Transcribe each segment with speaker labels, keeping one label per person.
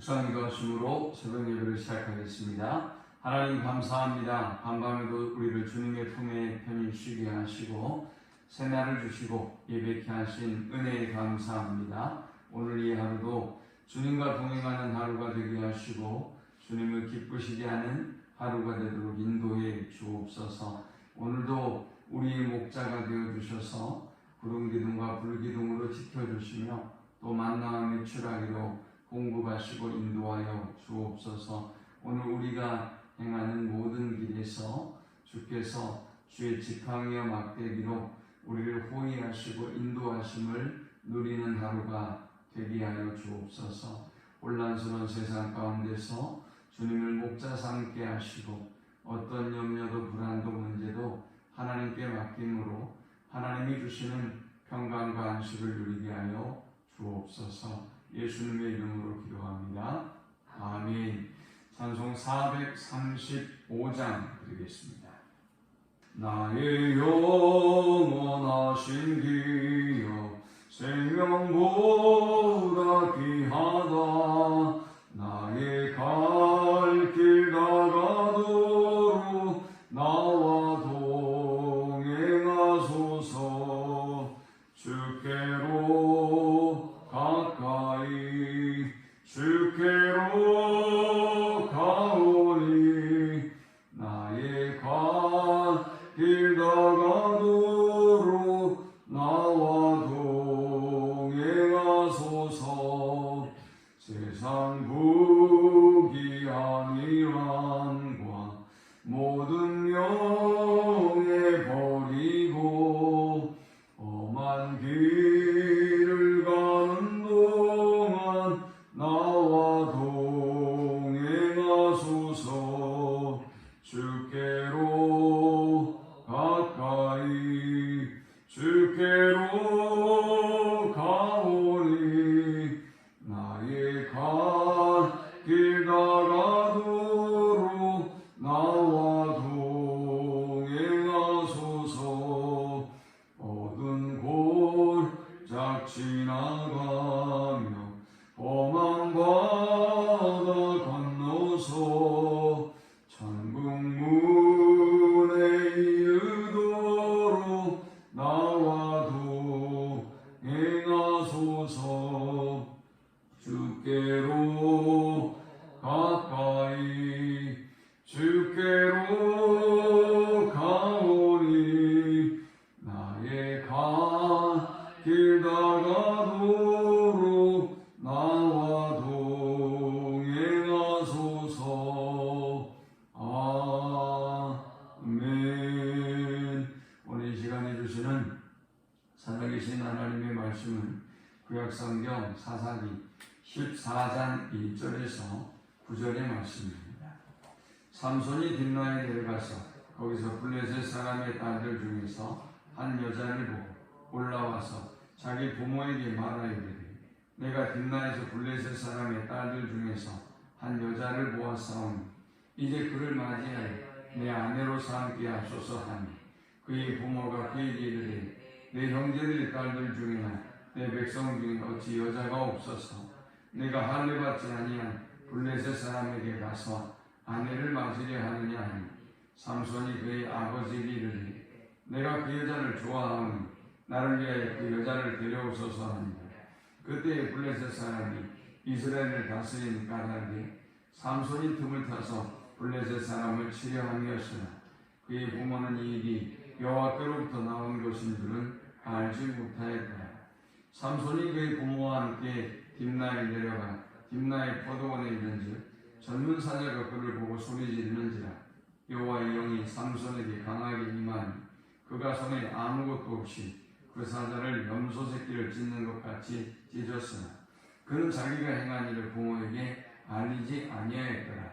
Speaker 1: 묵상이 도와주심으로 새벽 예배를 시작하겠습니다. 하나님 감사합니다. 밤밤에도 우리를 주님의 품에 편히 쉬게 하시고 새날을 주시고 예배케 하신 은혜에 감사합니다. 오늘 이 하루도 주님과 동행하는 하루가 되게 하시고 주님을 기쁘시게 하는 하루가 되도록 인도해 주옵소서. 오늘도 우리의 목자가 되어주셔서 구름기둥과 불기둥으로 지켜주시며 또 만나와 매출하기로 공급하시고 인도하여 주옵소서. 오늘 우리가 행하는 모든 길에서 주께서 주의 지팡이와 막대기로 우리를 호위하시고 인도하심을 누리는 하루가 되게 하여 주옵소서. 혼란스러운 세상 가운데서 주님을 목자 삼게 하시고 어떤 염려도 불안도 문제도 하나님께 맡김으로 하나님이 주시는 평강과 안식을 누리게 하여 주옵소서. 예수님의 이름으로 기도합니다. 아멘. 찬송 435장 드리겠습니다. 나의 영원하신 기여 생명보다 귀하다. 나의 갈 길 다가도록 나와 동행하소서. 주께로 가까이 주께로 가오니 나의 갈 길 다가도록 나와 동행하소서. 세상 부귀한 일환과 모든 명예 버리고 험한 길을 가는 동안 나와 동행하소서. 주께로 가까이 주께로 가오니 나의 갈 길 다가도록 나와 동행하소서. 모든 골짝 지나가며 험한 바다 건너서 천국 문에 이르도록 나와 동행하소서. 주께로 가까이 주께로 가오니 나의 갈 길 다가도록 나와 동행하소서. 아멘. 오늘 이 시간에 주시는 살아계신 하나님의 말씀은 구약성경 사사기 14장 1절에서 9절의 말씀입니다. 삼손이 딥나에 내려가서 거기서 블레셋 사람의 딸들 중에서 한 여자를 보고 올라와서 자기 부모에게 말하이르되 내가 딥나에서 블레셋 사람의 딸들 중에서 한 여자를 보았사오니 이제 그를 맞이하여 내 아내로 삼게 하소서 하니 그의 부모가 그에게 이르되 내 형제들의 딸들 중에나 내 백성 중에 어찌 여자가 없어서 내가 할례받지 아니한 블레셋 사람에게 가서 아내를 맞으려 하느냐 하니 삼손이 그의 아버지에게 이르되 내가 그 여자를 좋아하오니 나를 위하여 그 여자를 데려오소서 하니라. 그때 블레셋 사람이 이스라엘을 다스린 까닭에 삼손이 틈을 타서 블레셋 사람을 치려 함이었으나 그의 부모는 이 일이 여호와께로부터 나온 것인 줄은 알지 못하였더라. 삼손이 그의 부모와 함께 딥나에 내려가 딥나의 포도원에 있는즉 젊은 사자가 그를 보고 소리지르는지라. 여호와의 영이 삼손에게 강하게 임하니 그가 손에 아무것도 없이 그 사자를 염소 새끼를 찢는 것 같이 찢었으나 그는 자기가 행한 일을 부모에게 알리지 아니하였더라.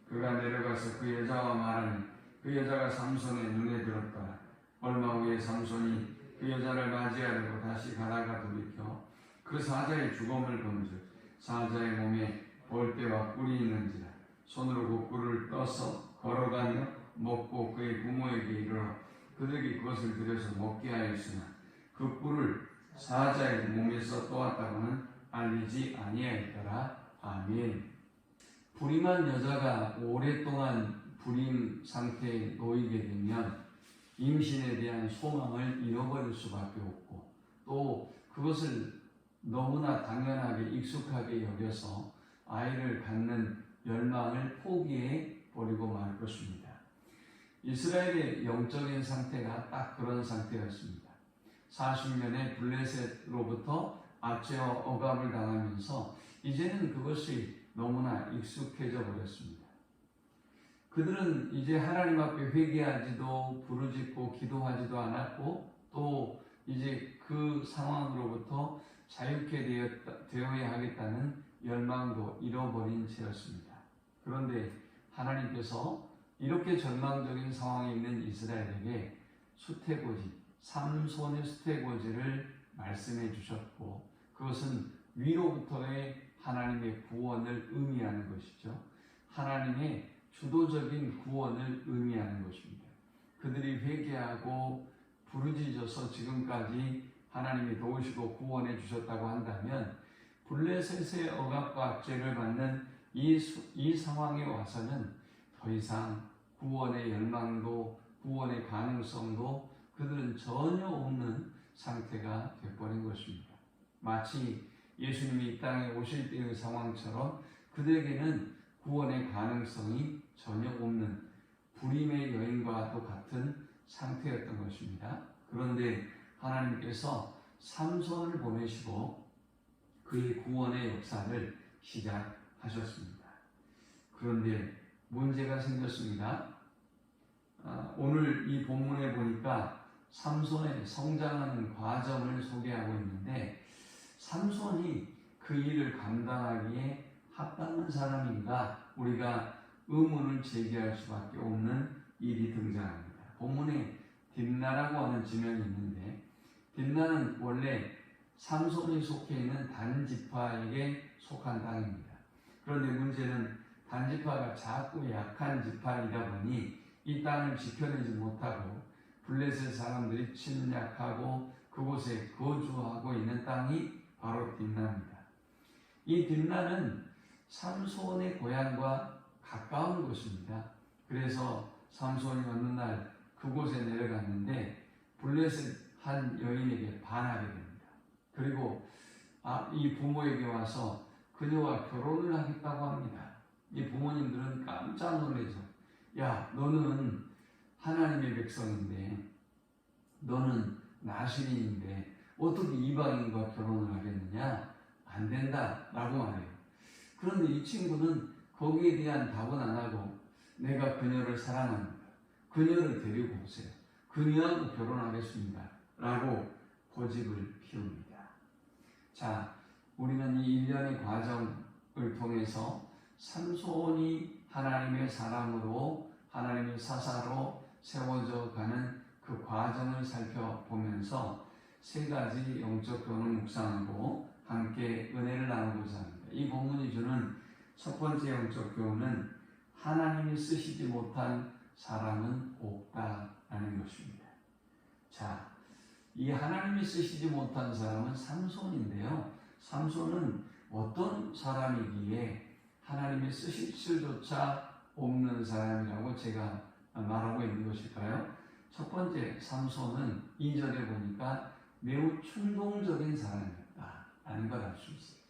Speaker 1: 그가 내려가서 그 여자와 말하니 그 여자가 삼손의 눈에 들었더라. 얼마 후에 삼손이 그 여자를 맞이하려고 다시 가다가 돌이켜 그 사자의 주검을 본즉 사자의 몸에 볼대와 뿔이 있는지라. 손으로 그 뿔을 떠서 걸어가며 먹고 그의 부모에게 이르러 그들이 그것을 들여서 먹게 하였으나 그 뿔을 사자의 몸에서 떠왔다고는 알리지 아니하였더라. 아멘. 불임한 여자가 오랫동안 불임 상태에 놓이게 되면 임신에 대한 소망을 잃어버릴 수밖에 없고, 또 그것을 너무나 당연하게 익숙하게 여겨서 아이를 갖는 열망을 포기해 버리고 말 것입니다. 이스라엘의 영적인 상태가 딱 그런 상태였습니다. 40년의 블레셋로부터 압제와 억압을 당하면서 이제는 그것이 너무나 익숙해져 버렸습니다. 그들은 이제 하나님 앞에 회개하지도 부르짖고 기도하지도 않았고, 또 이제 그 상황으로부터 자유케 되어야 하겠다는 열망도 잃어버린 채였습니다. 그런데 하나님께서 이렇게 절망적인 상황에 있는 이스라엘에게 수태고지, 삼손의 수태고지를 말씀해 주셨고, 그것은 위로부터의 하나님의 구원을 의미하는 것이죠. 하나님의 주도적인 구원을 의미하는 것입니다. 그들이 회개하고 부르짖어서 지금까지 하나님이 도우시고 구원해 주셨다고 한다면, 블레셋의 억압과 압제를 받는 이 상황에 와서는 더 이상 구원의 열망도 구원의 가능성도 그들은 전혀 없는 상태가 되어버린 것입니다. 마치 예수님이 이 땅에 오실 때의 상황처럼 그들에게는 구원의 가능성이 전혀 없는 불임의 여인과도 같은 상태였던 것입니다. 그런데 하나님께서 삼손을 보내시고 그의 구원의 역사를 시작하셨습니다. 그런데 문제가 생겼습니다. 오늘 이 본문에 보니까 삼손의 성장하는 과정을 소개하고 있는데, 삼손이 그 일을 감당하기에 합당한 사람인가, 우리가 의문을 제기할 수밖에 없는 일이 등장합니다. 본문에 딥나라고 하는 지명이 있는데, 딥나는 원래 삼손이 속해 있는 단지파에게 속한 땅입니다. 그런데 문제는 단지파가 작고 약한 지파이다 보니 이 땅을 지켜내지 못하고 블레셋 사람들이 침략하고 그곳에 거주하고 있는 땅이 바로 딥나입니다. 이 딥나는 삼손의 고향과 가까운 곳입니다. 그래서 삼손이 어느 날 그곳에 내려갔는데 블레셋 한 여인에게 반하게 됩니다. 그리고 이 부모에게 와서 그녀와 결혼을 하겠다고 합니다. 이 부모님들은 깜짝 놀라서, 야, 너는 하나님의 백성인데, 너는 나실인인데 어떻게 이방인과 결혼을 하겠느냐? 안 된다 라고 말해요. 그런데 이 친구는 거기에 대한 답은 안 하고, 내가 그녀를 사랑합니다, 그녀를 데리고 오세요, 그녀하고 결혼하겠습니다 라고 고집을 피웁니다. 자, 우리는 이 일련의 과정을 통해서 삼손이 하나님의 사람으로, 하나님의 사사로 세워져 가는 그 과정을 살펴보면서 세 가지 영적 교훈을 묵상하고 함께 은혜를 나누고자 합니다. 이 본문이 주는 첫 번째 영적 교훈은 하나님이 쓰시지 못한 사람은 없다라는 것입니다. 자, 이 하나님이 쓰시지 못한 사람은 삼손인데요. 삼손은 어떤 사람이기에 하나님이 쓰실 수조차 없는 사람이라고 제가 말하고 있는 것일까요? 첫 번째, 삼손은 2절에 보니까 매우 충동적인 사람이었다라는 걸 알 수 있어요.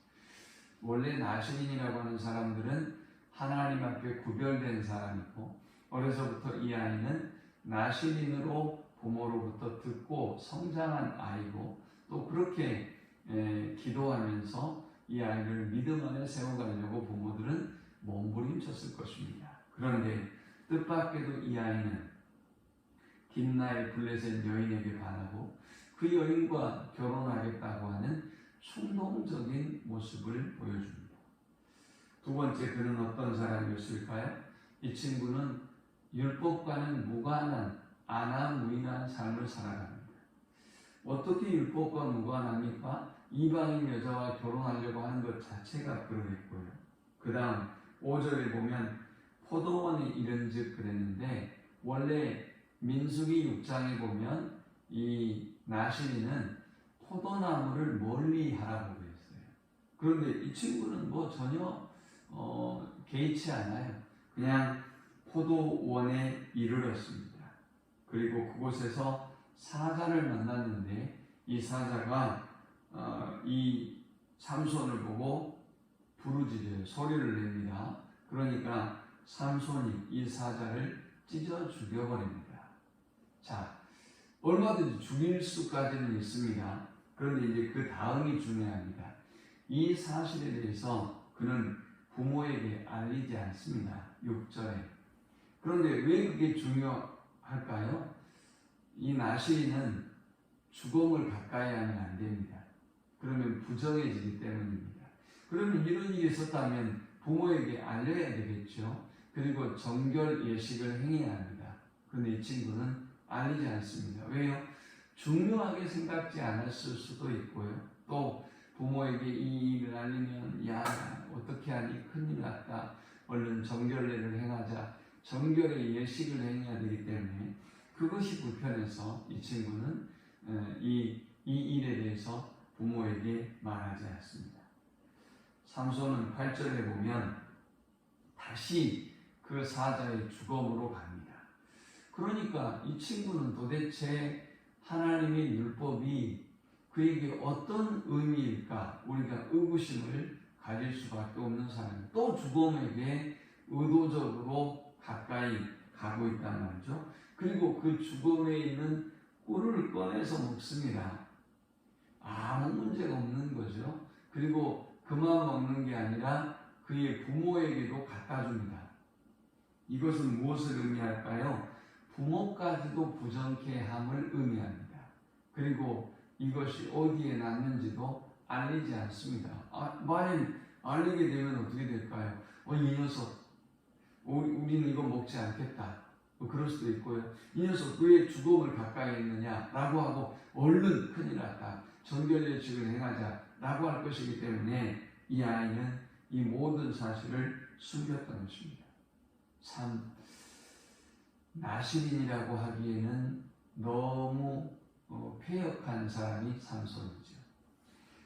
Speaker 1: 원래 나실인이라고 하는 사람들은 하나님 앞에 구별된 사람이고, 어려서부터 이 아이는 나실인으로 부모로부터 듣고 성장한 아이고, 또 그렇게 기도하면서 이 아이를 믿음 안에 세워가려고 부모들은 몸부림쳤을 것입니다. 그런데 뜻밖에도 이 아이는 딥나의 블레셋 여인에게 반하고 그 여인과 결혼하겠다고 하는 충동적인 모습을 보여줍니다. 두 번째, 그는 어떤 사람이었을까요? 이 친구는 율법과는 무관한 아나무인한 삶을 살아갑니다. 어떻게 율법과 무관합니까? 이방인 여자와 결혼하려고 하는 것 자체가 그러했고요. 그 다음 5절에 보면 포도원에 이른즉 그랬는데, 원래 민수기 6장에 보면 이 나실이는 포도나무를 멀리 하라고 그랬어요. 그런데 이 친구는 전혀 개의치 않아요. 그냥 포도원에 이르렀습니다. 그리고 그곳에서 사자를 만났는데 이 사자가 이 삼손을 보고 부르짖어요. 소리를 냅니다. 그러니까 삼손이 이 사자를 찢어 죽여버립니다. 자, 얼마든지 죽일 수까지는 있습니다. 그런데 이제 그 다음이 중요합니다. 이 사실에 대해서 그는 부모에게 알리지 않습니다. 6절에. 그런데 왜 그게 중요할까요? 이 나시린은 죽음을 가까이 하면 안 됩니다. 그러면 부정해지기 때문입니다. 그러면 이런 일이 있었다면 부모에게 알려야 되겠죠. 그리고 정결 예식을 행해야 합니다. 그런데 이 친구는 알리지 않습니다. 왜요? 중요하게 생각지 않았을 수도 있고요. 또 부모에게 이 일을 알리면 야 어떻게 하니 큰일 났다. 얼른 정결례를 행하자. 정결의 예식을 행해야 되기 때문에 그것이 불편해서 이 친구는 이 일에 대해서 부모에게 말하지 않습니다. 삼손은 8절에 보면 다시 그 사자의 주검으로 갑니다. 그러니까 이 친구는 도대체 하나님의 율법이 그에게 어떤 의미일까 우리가 의구심을 가질 수밖에 없는 사람이 또 죽음에게 의도적으로 가까이 가고 있단 말이죠. 그리고 그 죽음에 있는 꿀을 꺼내서 먹습니다. 아무 문제가 없는 거죠. 그리고 그만 먹는 게 아니라 그의 부모에게도 갖다 줍니다. 이것은 무엇을 의미할까요? 부모까지도 부정케 함을 의미합니다. 그리고 이것이 어디에 났는지도 알리지 않습니다. 만약 알리게 되면 어떻게 될까요? 이 녀석, 우리는 이거 먹지 않겠다. 그럴 수도 있고요. 이 녀석 왜 죽음을 가까이 했느냐라고 하고 얼른 큰일 났다. 정결예식을 행하자 라고 할 것이기 때문에 이 아이는 이 모든 사실을 숨겼던 것입니다. 참 나시린이라고 하기에는 너무 패역한 사람이 삼손이죠.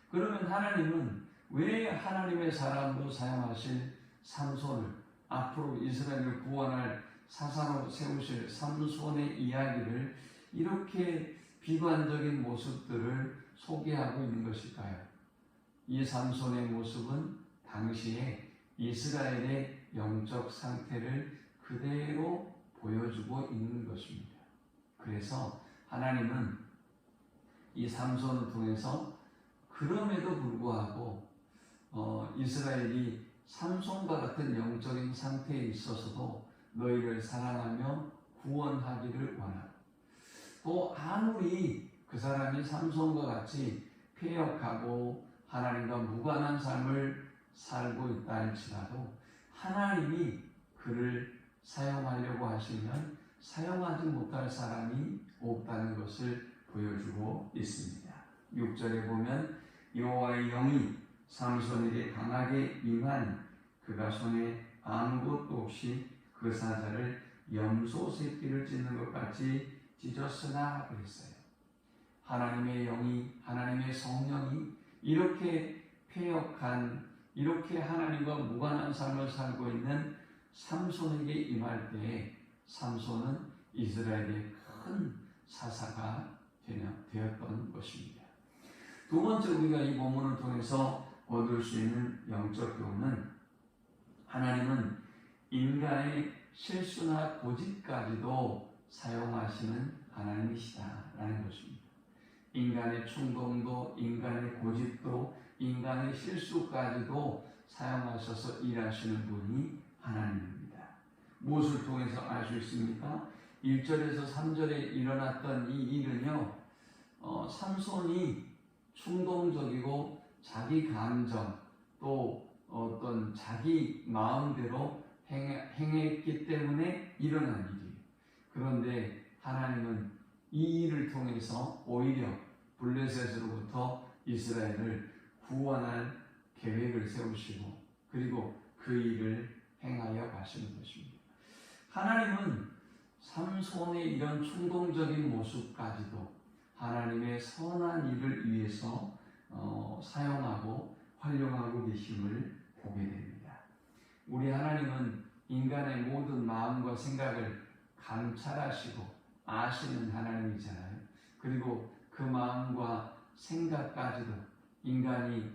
Speaker 1: 그러면 하나님은 왜 하나님의 사람으로 사용하실 삼손을 앞으로 이스라엘을 구원할 사사로 세우실 삼손의 이야기를 이렇게 비관적인 모습들을 소개하고 있는 것일까요? 이 삼손의 모습은 당시에 이스라엘의 영적 상태를 그대로 보여주고 있는 것입니다. 그래서 하나님은 이 삼손을 통해서 그럼에도 불구하고 이스라엘이 삼손과 같은 영적인 상태에 있어서도 너희를 사랑하며 구원하기를 원하고 또 아무리 그 사람이 삼손과 같이 패역하고 하나님과 무관한 삶을 살고 있다 할지라도 하나님이 그를 사용하려고 하시면 사용하지 못할 사람이 없다는 것을 보여주고 있습니다. 6절에 보면 여호와의 영이 삼손에게 강하게 임하니 그가 손에 아무것도 없이 그 사자를 염소 새끼를 찢는 것 같이 찢었으나 그랬어요. 하나님의 영이 하나님의 성령이 이렇게 패역한 이렇게 하나님과 무관한 삶을 살고 있는 삼손에게 임할 때에 삼손은 이스라엘의 큰 사사가 되었던 것입니다. 두 번째 우리가 이 본문을 통해서 얻을 수 있는 영적 교훈은 하나님은 인간의 실수나 고집까지도 사용하시는 하나님이시다라는 것입니다. 인간의 충동도 인간의 고집도 인간의 실수까지도 사용하셔서 일하시는 분이 하나님입니다. 무엇을 통해서 알 수 있습니까? 1절에서 3절에 일어났던 이 일은요, 삼손이 충동적이고 자기 감정 또 어떤 자기 마음대로 행했기 때문에 일어난 일이에요. 그런데 하나님은 이 일을 통해서 오히려 블레셋으로부터 이스라엘을 구원할 계획을 세우시고 그리고 그 일을 행하여 가시는 것입니다. 하나님은 삼손의 이런 충동적인 모습까지도 하나님의 선한 일을 위해서 사용하고 활용하고 계심을 보게 됩니다. 우리 하나님은 인간의 모든 마음과 생각을 감찰하시고 아시는 하나님이잖아요. 그리고 그 마음과 생각까지도 인간이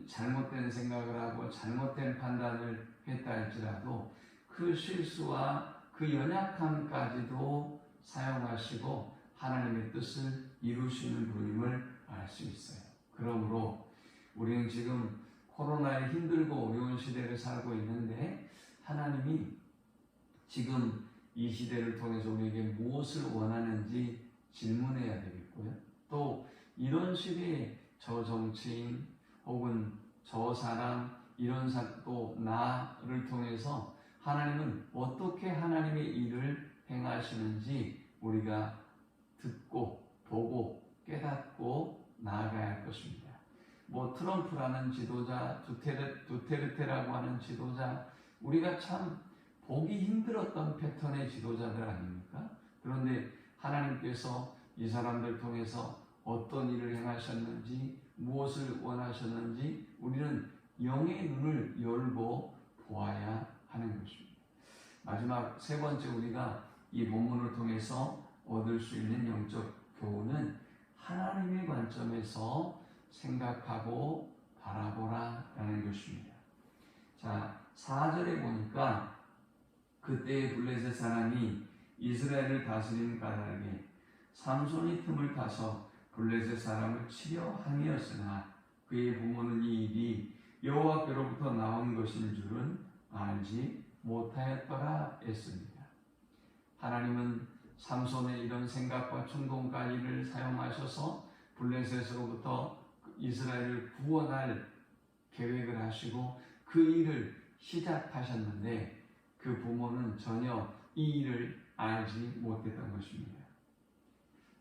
Speaker 1: 잘못된 생각을 하고 잘못된 판단을 했다 할지라도 그 실수와 그 연약함까지도 사용하시고 하나님의 뜻을 이루시는 분임을 알 수 있어요. 그러므로 우리는 지금 코로나에 힘들고 어려운 시대를 살고 있는데 하나님이 지금 이 시대를 통해서 우리에게 무엇을 원하는지 질문해야 되겠고요. 또 이런 시대에 저 정치인 혹은 저 사람 이런 또 나를 통해서 하나님은 어떻게 하나님의 일을 행하시는지 우리가 듣고 보고 깨닫고 나아가야 할 것입니다. 트럼프라는 지도자, 두테르테라고 하는 지도자, 우리가 참 보기 힘들었던 패턴의 지도자들 아닙니까? 그런데 하나님께서 이 사람들 통해서 어떤 일을 행하셨는지, 무엇을 원하셨는지 우리는 영의 눈을 열고 보아야 하는 것입니다. 마지막 세 번째 우리가 이 본문을 통해서 얻을 수 있는 영적 교훈은 하나님의 관점에서 생각하고 바라보라라는 것입니다. 자, 4절에 보니까 그때의 블레셋 사람이 이스라엘을 다스리는 까닭에 삼손이 틈을 타서 블레셋 사람을 치려 함이었으나 그의 부모는 이 일이 여호와께로부터 나온 것인 줄은 알지 못하였더라 했습니다. 하나님은 삼손의 이런 생각과 충동까지를 사용하셔서 블레셋으로부터 이스라엘을 구원할 계획을 하시고 그 일을 시작하셨는데 그 부모는 전혀 이 일을 알지 못했던 것입니다.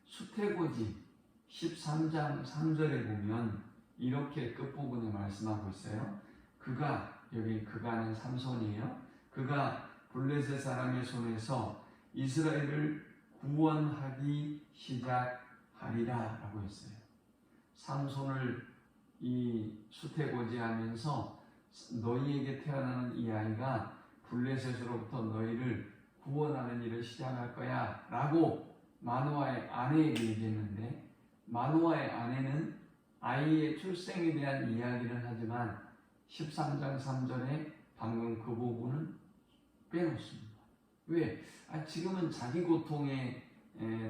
Speaker 1: 수태고지 13장 3절에 보면 이렇게 끝부분에 말씀하고 있어요. 그가는 삼손이에요. 그가 블레셋 사람의 손에서 이스라엘을 구원하기 시작하리라 라고 했어요. 삼손을 이 수태고지 하면서 너희에게 태어나는 이 아이가 블레셋으로부터 너희를 구원하는 일을 시작할 거야 라고 마노아의 아내에게 얘기했는데, 마노아의 아내는 아이의 출생에 대한 이야기를 하지만 13장 3절에 방금 그 부분은 빼놓습니다. 왜? 지금은 자기 고통에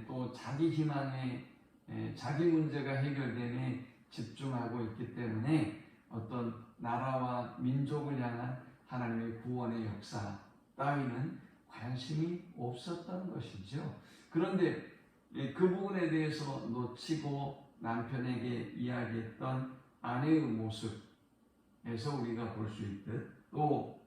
Speaker 1: 또 자기 희망에 자기 문제가 해결됨에 집중하고 있기 때문에 어떤 나라와 민족을 향한 하나님의 구원의 역사 따위는 관심이 없었던 것이죠. 그런데 그 부분에 대해서 놓치고 남편에게 이야기했던 아내의 모습에서 우리가 볼 수 있듯, 또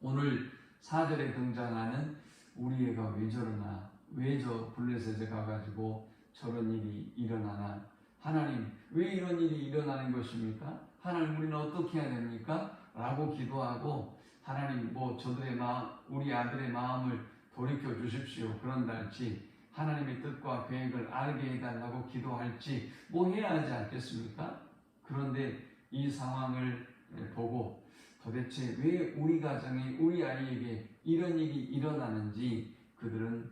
Speaker 1: 오늘 4절에 등장하는 우리 애가 왜 저러나, 왜 저 블레셋에 가가지고 저런 일이 일어나나, 하나님 왜 이런 일이 일어나는 것입니까? 하나님 우리는 어떻게 해야 됩니까? 라고 기도하고 하나님 저들의 마음, 우리 아들의 마음을 돌이켜 주십시오 그런다 할지, 하나님의 뜻과 계획을 알게 해달라고 기도할지 해야 하지 않겠습니까? 그런데 이 상황을 보고 도대체 왜 우리 가정에 우리 아이에게 이런 일이 일어나는지 그들은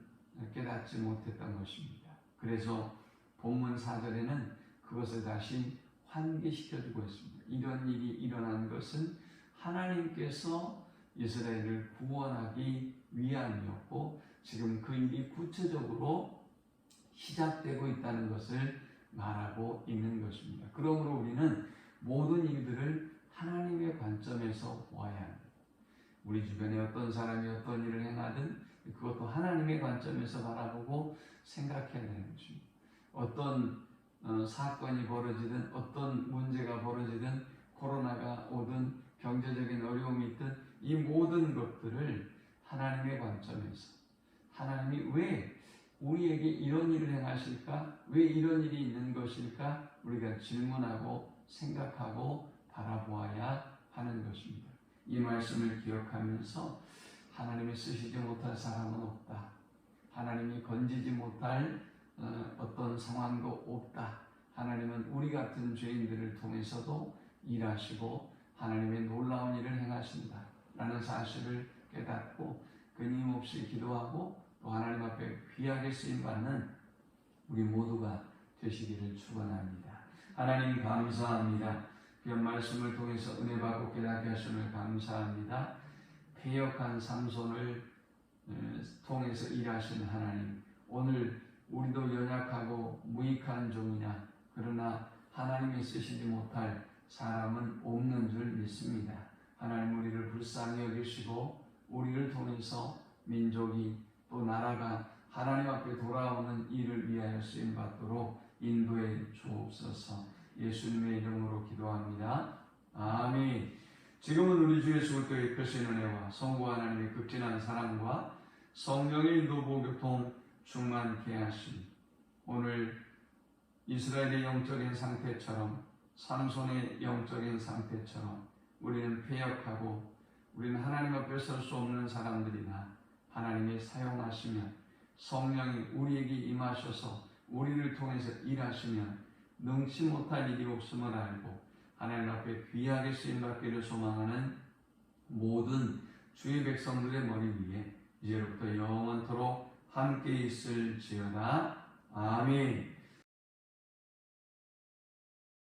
Speaker 1: 깨닫지 못했던 것입니다. 그래서 본문 4절에는 그것을 다시 환기시켜주고 있습니다. 이런 일이 일어난 것은 하나님께서 이스라엘을 구원하기 위함이었고 지금 그 일이 구체적으로 시작되고 있다는 것을 말하고 있는 것입니다. 그러므로 우리는 모든 일들을 하나님의 관점에서 보아야 합니다. 우리 주변에 어떤 사람이 어떤 일을 행하든 그것도 하나님의 관점에서 바라보고 생각해야 되는 것입니다. 어떤 사건이 벌어지든 어떤 문제가 벌어지든 코로나가 오든 경제적인 어려움이 있든 이 모든 것들을 하나님의 관점에서, 하나님이 왜 우리에게 이런 일을 행하실까? 왜 이런 일이 있는 것일까? 우리가 질문하고 생각하고 바라보아야 하는 것입니다. 이 말씀을 기억하면서 하나님이 쓰시지 못할 사람은 없다. 하나님이 건지지 못할 어떤 상황도 없다. 하나님은 우리 같은 죄인들을 통해서도 일하시고 하나님의 놀라운 일을 행하신다. 라는 사실을 깨닫고 끊임없이 기도하고 또 하나님 앞에 귀하게 쓰임받는 우리 모두가 되시기를 축원합니다. 하나님 감사합니다. 귀한 말씀을 통해서 은혜 받고 깨닫게 하심을 감사합니다. 패역한 삼손을 통해서 일하시는 하나님, 오늘 우리도 연약하고 무익한 종이나 그러나 하나님이 쓰시지 못할 사람은 없는 줄 믿습니다. 하나님 우리를 불쌍히 여기시고 우리를 통해서 민족이 또 나라가 하나님 앞에 돌아오는 일을 위하여 쓰임받도록 인도해 주옵소서. 예수님의 이름으로 기도합니다. 아멘. 지금은 우리 주 예수 그리스도의 크신 은혜와 성부 하나님의 극진한 사랑과 성령의 인도 보교통 충만케 하심, 오늘 이스라엘의 영적인 상태처럼 삼손의 영적인 상태처럼 우리는 패역하고 우리는 하나님 앞에 설 수 없는 사람들이나 하나님이 사용하시며 성령이 우리에게 임하셔서 우리를 통해서 일하시면 능치 못할 일이 없음을 알고 하나님 앞에 귀하게 쓰임받기를 소망하는 모든 주의 백성들의 머리 위에 이제로부터 영원토록 함께 있을지어다. 아멘.